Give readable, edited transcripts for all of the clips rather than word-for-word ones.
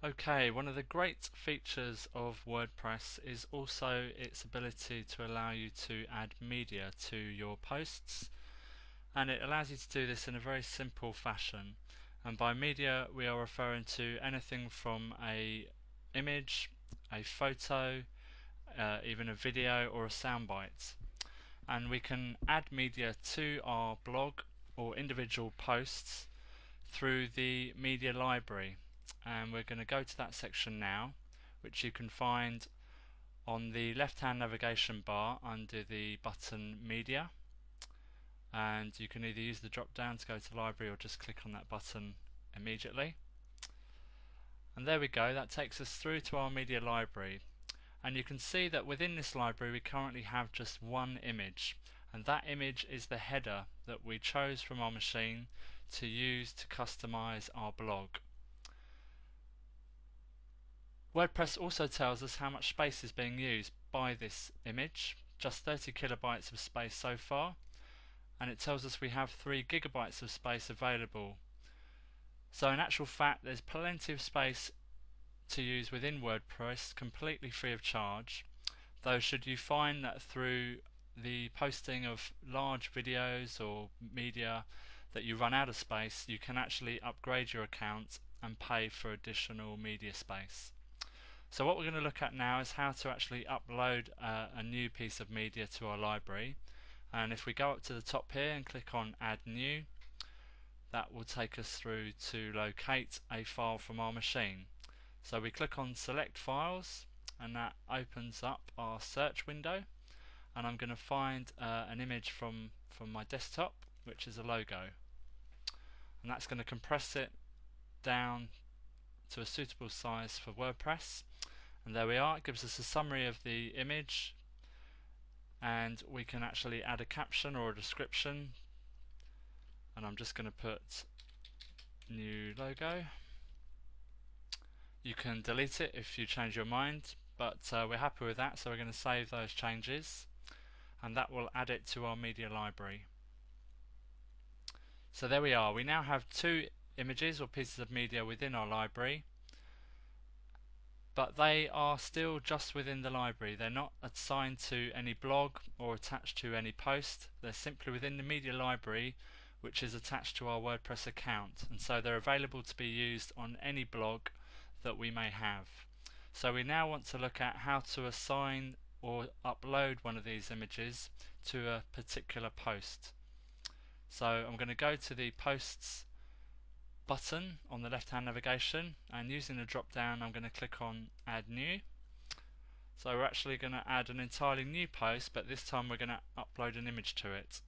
Okay, one of the great features of WordPress is also its ability to allow you to add media to your posts, and it allows you to do this in a very simple fashion. And by media we are referring to anything from a image, a photo, even a video or a soundbite. And we can add media to our blog or individual posts through the media library, and we're going to go to that section now, which you can find on the left hand navigation bar under the button media, and you can either use the drop down to go to library or just click on that button immediately. And there we go, that takes us through to our media library, and you can see that within this library we currently have just one image, and that image is the header that we chose from our machine to use to customize our blog. WordPress also tells us how much space is being used by this image, just 30 kilobytes of space so far, and it tells us we have 3 gigabytes of space available. So in actual fact there's plenty of space to use within WordPress completely free of charge, though should you find that through the posting of large videos or media that you run out of space, you can actually upgrade your account and pay for additional media space. So what we're going to look at now is how to actually upload a new piece of media to our library, and if we go up to the top here and click on add new, that will take us through to locate a file from our machine. So we click on select files and that opens up our search window, and I'm going to find an image from my desktop, which is a logo, and that's going to compress it down to a suitable size for WordPress. And there we are, it gives us a summary of the image, and we can actually add a caption or a description, and I'm just going to put new logo. You can delete it if you change your mind, but we're happy with that, so we're going to save those changes, and that will add it to our media library. So there we are, we now have 2 images or pieces of media within our library, but they are still just within the library. They're not assigned to any blog or attached to any post. They're simply within the media library, which is attached to our WordPress account, and so they're available to be used on any blog that we may have. So we now want to look at how to assign or upload one of these images to a particular post. So I'm going to go to the posts button on the left hand navigation, and using the drop down I'm going to click on add new. So we're actually going to add an entirely new post, but this time we're going to upload an image to it.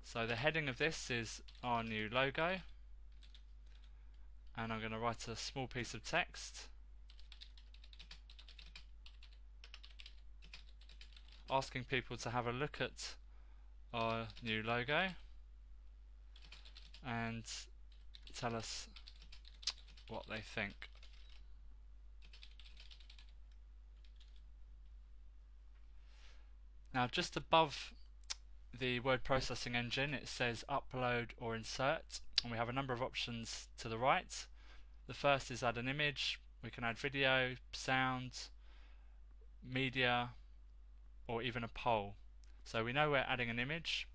So the heading of this is our new logo, and I'm going to write a small piece of text asking people to have a look at our new logo and tell us what they think. Now just above the word processing engine it says upload or insert, and we have a number of options to the right. The first is add an image. We can add video, sound, media, or even a poll. So we know we're adding an image,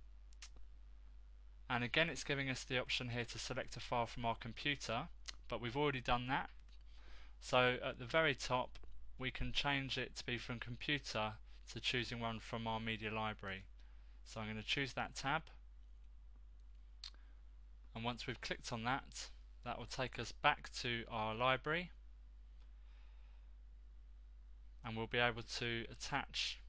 and again it's giving us the option here to select a file from our computer, but we've already done that. So at the very top we can change it to be from computer to choosing one from our media library. So I'm going to choose that tab, and once we've clicked on that, that will take us back to our library, and we'll be able to attach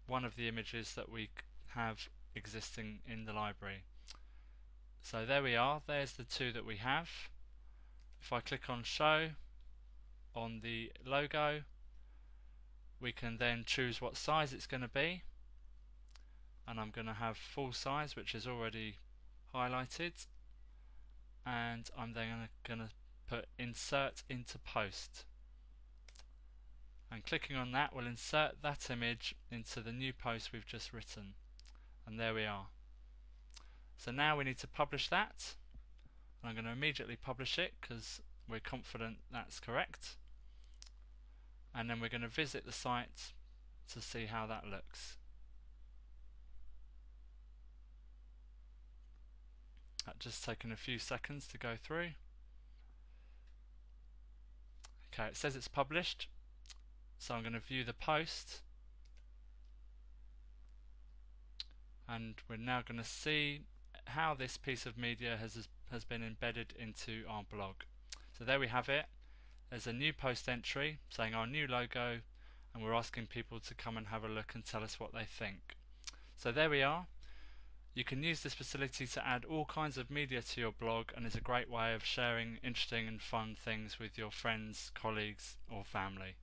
one of the images that we have existing in the library. So there we are, there's the 2 that we have. If I click on show on the logo, we can then choose what size it's going to be, and I'm going to have full size, which is already highlighted, and I'm then going to put insert into post, and clicking on that will insert that image into the new post we've just written, and there we are. So now we need to publish that, and I'm going to immediately publish it because we're confident that's correct, and then we're going to visit the site to see how that looks. That's just taking a few seconds to go through. Okay, it says it's published, so I'm going to view the post, and we're now going to see how this piece of media has been embedded into our blog. So there we have it. There's a new post entry saying our new logo, and we're asking people to come and have a look and tell us what they think. So there we are. You can use this facility to add all kinds of media to your blog, and is a great way of sharing interesting and fun things with your friends, colleagues or family.